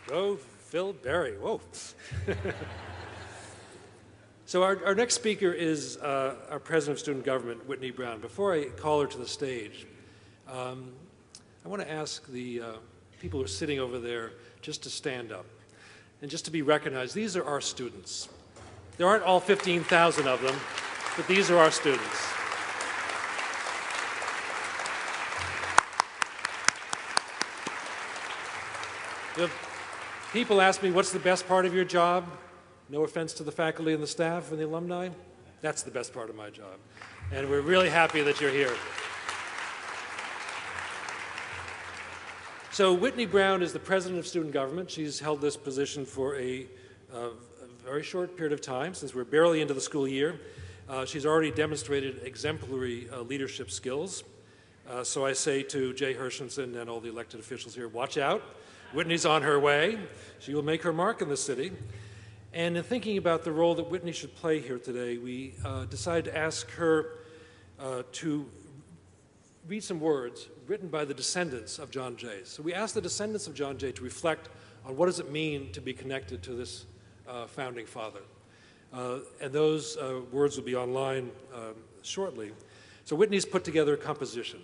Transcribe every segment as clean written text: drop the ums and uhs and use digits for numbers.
Go Phil Berry. Whoa. So our next speaker is our President of Student Government, Whitney Brown. Before I call her to the stage, I want to ask the people who are sitting over there just to stand up and just to be recognized. These are our students. There aren't all 15,000 of them, but these are our students. People ask me, what's the best part of your job? No offense to the faculty and the staff and the alumni. That's the best part of my job. And we're really happy that you're here. So Whitney Brown is the President of Student Government. She's held this position for a very short period of time, since we're barely into the school year. She's already demonstrated exemplary leadership skills. So I say to Jay Hershenson and all the elected officials here, watch out. Whitney's on her way. She will make her mark in the city. And in thinking about the role that Whitney should play here today, we decided to ask her to read some words written by the descendants of John Jay. So we asked the descendants of John Jay to reflect on what does it mean to be connected to this founding father. And those words will be online shortly. So Whitney's put together a composition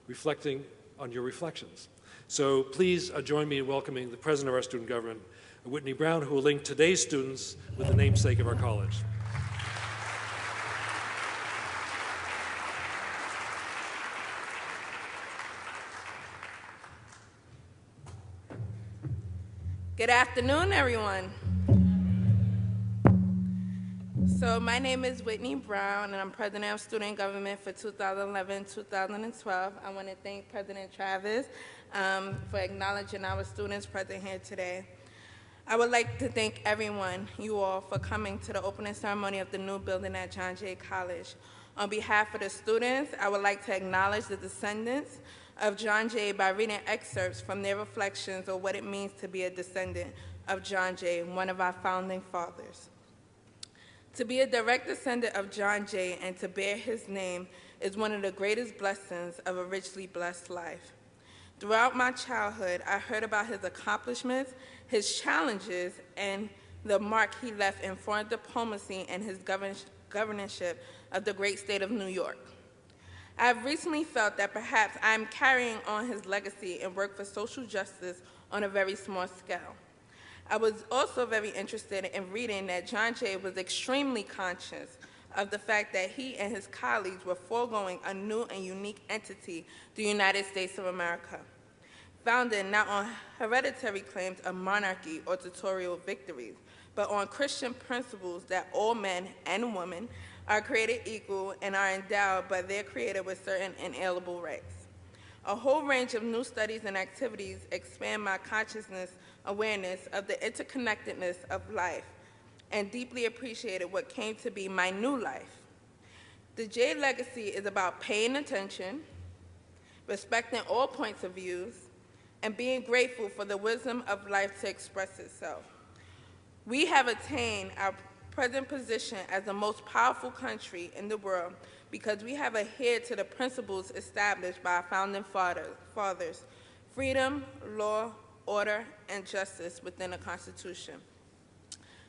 reflecting on your reflections. So please join me in welcoming the President of our Student Government, Whitney Brown, who will link today's students with the namesake of our college. Good afternoon, everyone. So my name is Whitney Brown, and I'm President of Student Government for 2011-2012. I want to thank President Travis for acknowledging our students present here today. I would like to thank everyone, you all, for coming to the opening ceremony of the new building at John Jay College. On behalf of the students, I would like to acknowledge the descendants of John Jay by reading excerpts from their reflections on what it means to be a descendant of John Jay, one of our founding fathers. To be a direct descendant of John Jay and to bear his name is one of the greatest blessings of a richly blessed life. Throughout my childhood, I heard about his accomplishments, his challenges, and the mark he left in foreign diplomacy and his governorship of the great state of New York. I have recently felt that perhaps I am carrying on his legacy and work for social justice on a very small scale. I was also very interested in reading that John Jay was extremely conscious of the fact that he and his colleagues were foregoing a new and unique entity, the United States of America, founded not on hereditary claims of monarchy or tutorial victories, but on Christian principles that all men and women are created equal and are endowed by their Creator with certain inalienable rights. A whole range of new studies and activities expand my awareness of the interconnectedness of life, and deeply appreciated what came to be my new life. The Jay legacy is about paying attention, respecting all points of views, and being grateful for the wisdom of life to express itself. We have attained our present position as the most powerful country in the world because we have adhered to the principles established by our founding fathers, freedom, law, order, and justice within the Constitution.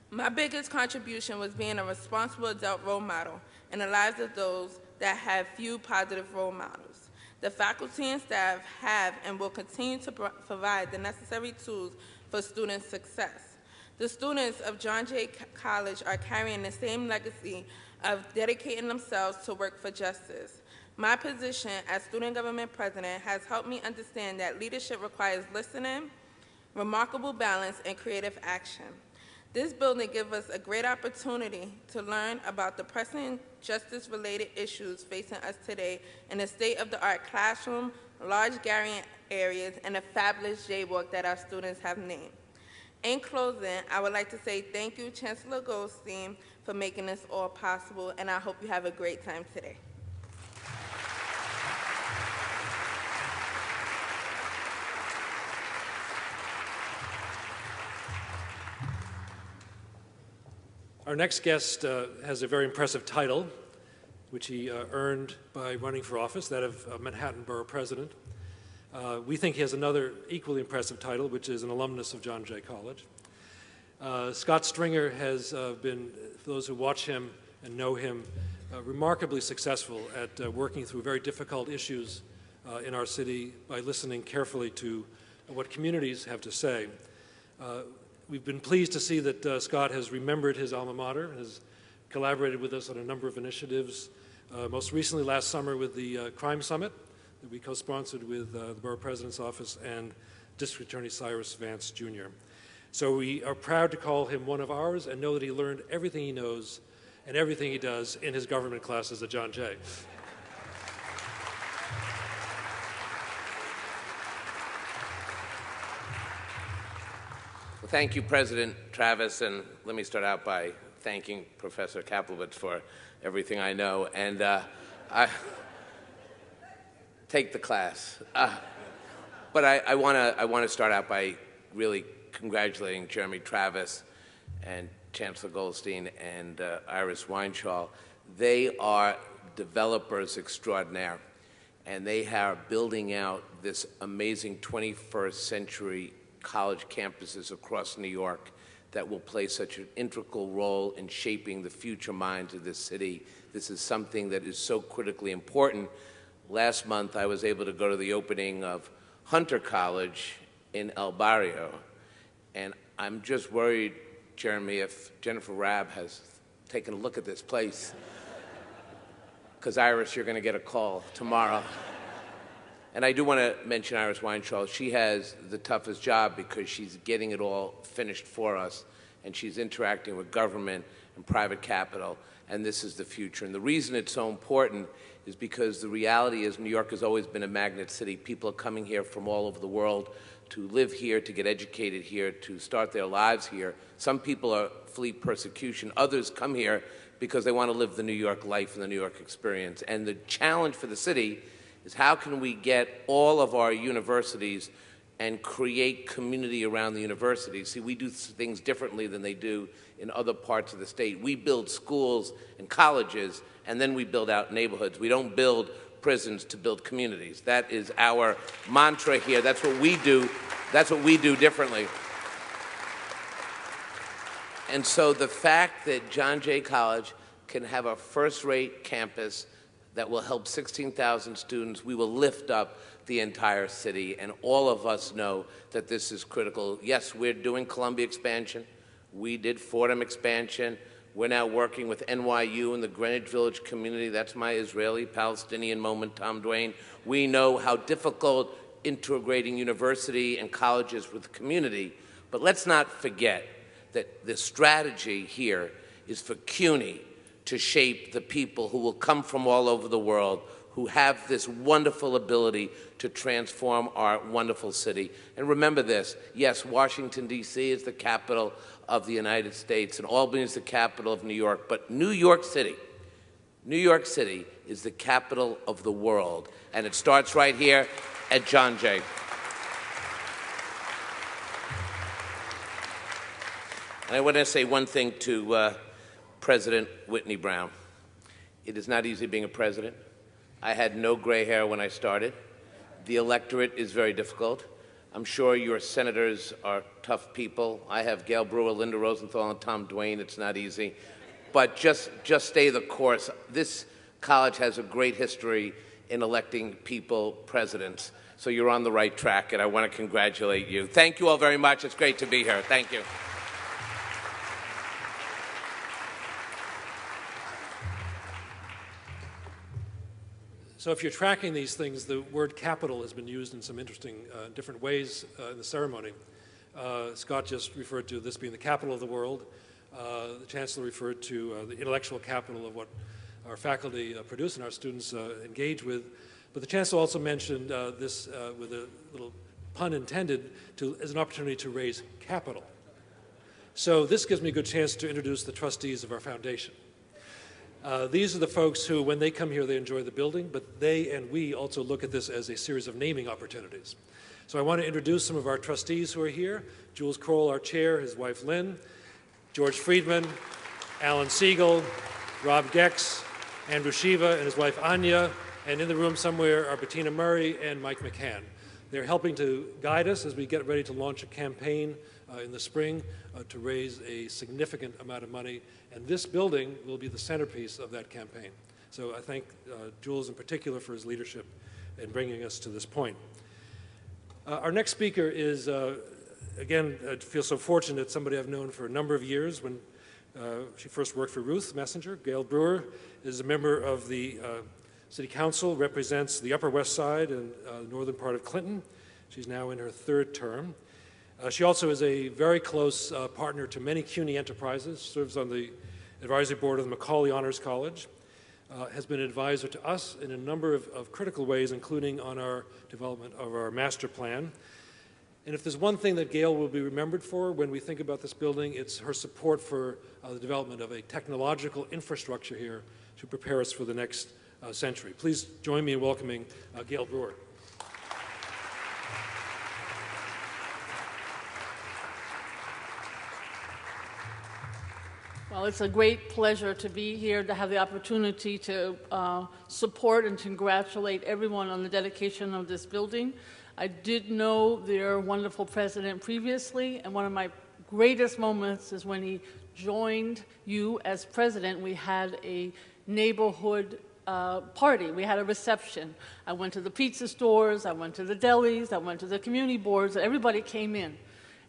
My biggest contribution was being a responsible adult role model in the lives of those that have few positive role models. The faculty and staff have and will continue to provide the necessary tools for student success. The students of John Jay College are carrying the same legacy of dedicating themselves to work for justice. My position as Student Government President has helped me understand that leadership requires listening, remarkable balance, and creative action. This building gives us a great opportunity to learn about the pressing justice-related issues facing us today in a state-of-the-art classroom, large gathering areas, and a fabulous J-Walk that our students have named. In closing, I would like to say thank you, Chancellor Goldstein, for making this all possible, and I hope you have a great time today. Our next guest has a very impressive title, which he earned by running for office, that of Manhattan Borough President. We think he has another equally impressive title, which is an alumnus of John Jay College. Scott Stringer has been, for those who watch him and know him, remarkably successful at working through very difficult issues in our city by listening carefully to what communities have to say. We've been pleased to see that Scott has remembered his alma mater and has collaborated with us on a number of initiatives, most recently last summer with the Crime Summit that we co-sponsored with the Borough President's Office and District Attorney Cyrus Vance, Jr. So we are proud to call him one of ours and know that he learned everything he knows and everything he does in his government classes at John Jay. Well, thank you, President Travis, and let me start out by thanking Professor Kaplowitz for everything I know, and I take the class. But I want to start out by really congratulating Jeremy Travis and Chancellor Goldstein and Iris Weinschall. They are developers extraordinaire, and they are building out this amazing 21st century college campuses across New York that will play such an integral role in shaping the future minds of this city. This is something that is so critically important. Last month, I was able to go to the opening of Hunter College in El Barrio, and I'm just worried, Jeremy, if Jennifer Rabb has taken a look at this place, because Iris, you're going to get a call tomorrow. And I do want to mention Iris Weinschall. She has the toughest job because she's getting it all finished for us, and she's interacting with government and private capital, and this is the future. And the reason it's so important is because the reality is New York has always been a magnet city. People are coming here from all over the world to live here, to get educated here, to start their lives here. Some people flee persecution. Others come here because they want to live the New York life and the New York experience. And the challenge for the city is how can we get all of our universities and create community around the universities. See, we do things differently than they do in other parts of the state. We build schools and colleges, and then we build out neighborhoods. We don't build prisons to build communities. That is our mantra here. That's what we do. That's what we do differently. And so the fact that John Jay College can have a first-rate campus that will help 16,000 students, we will lift up the entire city, and all of us know that this is critical. Yes, we're doing Columbia expansion. We did Fordham expansion. We're now working with NYU and the Greenwich Village community. That's my Israeli-Palestinian moment, Tom Duane. We know how difficult integrating university and colleges with the community, but let's not forget that the strategy here is for CUNY to shape the people who will come from all over the world, who have this wonderful ability to transform our wonderful city. And remember this, yes, Washington, D.C. is the capital of the United States, and Albany is the capital of New York, but New York City is the capital of the world, and it starts right here at John Jay. And I want to say one thing to President Whitney Brown. It is not easy being a president. I had no gray hair when I started. The electorate is very difficult. I'm sure your senators are tough people. I have Gail Brewer, Linda Rosenthal, and Tom Duane. It's not easy. But just stay the course. This college has a great history in electing people presidents. So you're on the right track, and I want to congratulate you. Thank you all very much. It's great to be here. Thank you. So if you're tracking these things, the word capital has been used in some interesting different ways in the ceremony. Scott just referred to this being the capital of the world. The Chancellor referred to the intellectual capital of what our faculty produce and our students engage with. But the Chancellor also mentioned this, with a little pun intended, as an opportunity to raise capital. So this gives me a good chance to introduce the trustees of our foundation. These are the folks who, when they come here, they enjoy the building, but they and we also look at this as a series of naming opportunities. So I want to introduce some of our trustees who are here. Jules Kroll, our chair, his wife Lynn, George Friedman, Alan Siegel, Rob Gex, Andrew Shiva and his wife Anya, and in the room somewhere are Bettina Murray and Mike McCann. They're helping to guide us as we get ready to launch a campaign in the spring to raise a significant amount of money, and this building will be the centerpiece of that campaign. So I thank Jules in particular for his leadership in bringing us to this point. Our next speaker is, again, I feel so fortunate, somebody I've known for a number of years. When she first worked for Ruth Messenger. Gail Brewer is a member of the City Council, represents the Upper West Side and the northern part of Clinton. She's now in her third term. She also is a very close partner to many CUNY enterprises, serves on the advisory board of the Macaulay Honors College, has been an advisor to us in a number of critical ways, including on our development of our master plan. And if there's one thing that Gail will be remembered for when we think about this building, it's her support for the development of a technological infrastructure here to prepare us for the next century. Please join me in welcoming Gail Brewer. Well, it's a great pleasure to be here, to have the opportunity to support and to congratulate everyone on the dedication of this building. I did know their wonderful president previously, and one of my greatest moments is when he joined you as president. We had a neighborhood party. We had a reception. I went to the pizza stores, I went to the delis, I went to the community boards, and everybody came in.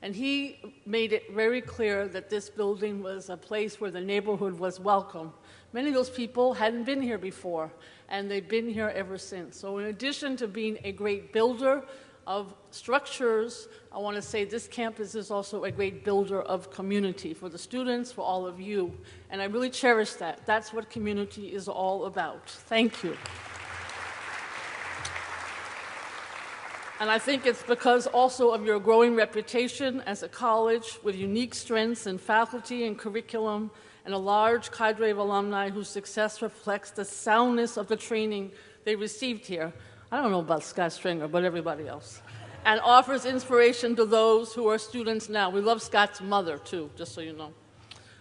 And he made it very clear that this building was a place where the neighborhood was welcome. Many of those people hadn't been here before, and they've been here ever since. So in addition to being a great builder of structures, I want to say this campus is also a great builder of community for the students, for all of you. And I really cherish that. That's what community is all about. Thank you. And I think it's because also of your growing reputation as a college with unique strengths in faculty and curriculum and a large cadre of alumni whose success reflects the soundness of the training they received here. I don't know about Scott Stringer, but everybody else. And offers inspiration to those who are students now. We love Scott's mother, too, just so you know.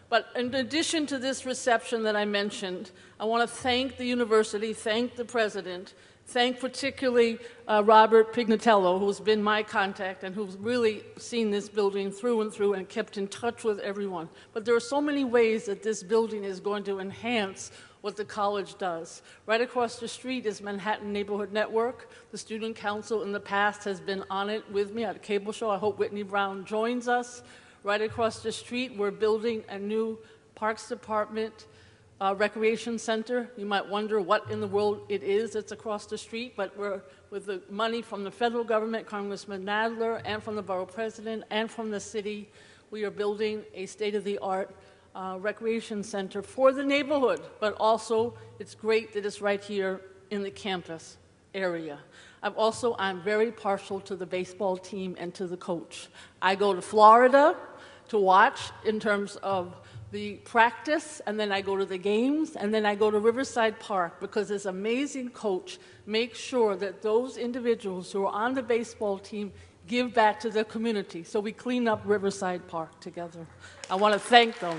But in addition to this reception that I mentioned, I want to thank the university, thank the president, thank particularly Robert Pignatello, who's been my contact and who's really seen this building through and through and kept in touch with everyone. But there are so many ways that this building is going to enhance what the college does. Right across the street is Manhattan Neighborhood Network. The Student Council in the past has been on it with me at a cable show. I hope Whitney Brown joins us. Right across the street, we're building a new Parks Department recreation center. You might wonder what in the world it is that's across the street, but we're, with the money from the federal government, Congressman Nadler, and from the borough president, and from the city, we are building a state-of-the-art recreation center for the neighborhood, but also it's great that it's right here in the campus area. I'm very partial to the baseball team and to the coach. I go to Florida to watch in terms of the practice, and then I go to the games, and then I go to Riverside Park because this amazing coach makes sure that those individuals who are on the baseball team give back to the community. So we clean up Riverside Park together. I want to thank them.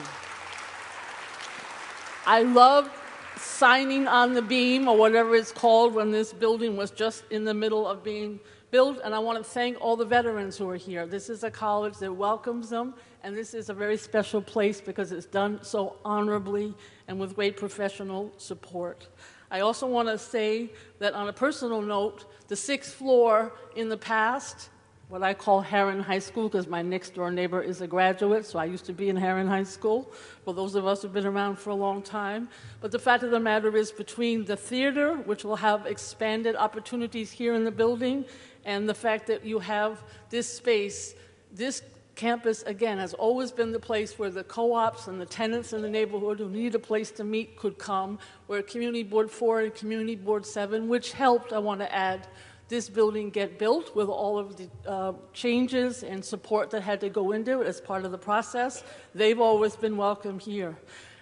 I love signing on the beam, or whatever it's called, when this building was just in the middle of being built, and I want to thank all the veterans who are here. This is a college that welcomes them, and this is a very special place because it's done so honorably and with great professional support. I also want to say that on a personal note, the 6th floor in the past, what I call Heron High School, because my next door neighbor is a graduate, so I used to be in Heron High School, for those of us who've been around for a long time. But the fact of the matter is, between the theater, which will have expanded opportunities here in the building, and the fact that you have this space, this campus, again, has always been the place where the co-ops and the tenants in the neighborhood who need a place to meet could come, where Community Board 4 and Community Board 7, which helped, I want to add, this building get built with all of the changes and support that had to go into it as part of the process. They've always been welcome here.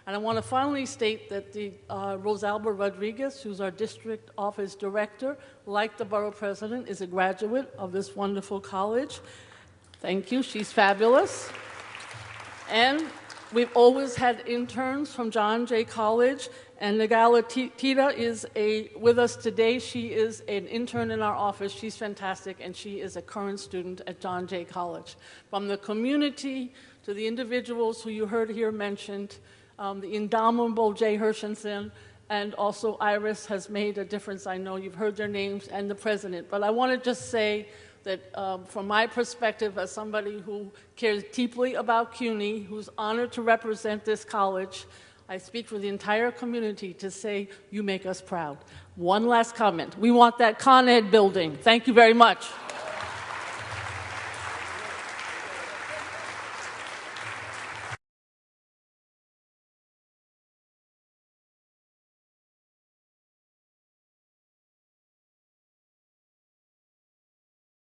And I want to finally state that the Rosalba Rodriguez, who's our district office director, like the borough president, is a graduate of this wonderful college. Thank you, she's fabulous. And We've always had interns from John Jay College, and Nagala Tita is with us today. She is an intern in our office. She's fantastic, and she is a current student at John Jay College. From the community to the individuals who you heard here mentioned, the indomitable Jay Hershenson, and also Iris has made a difference. I know you've heard their names, and the president. But I want to just say that from my perspective as somebody who cares deeply about CUNY, who's honored to represent this college, I speak for the entire community to say you make us proud. One last comment. We want that Con Ed building. Thank you very much.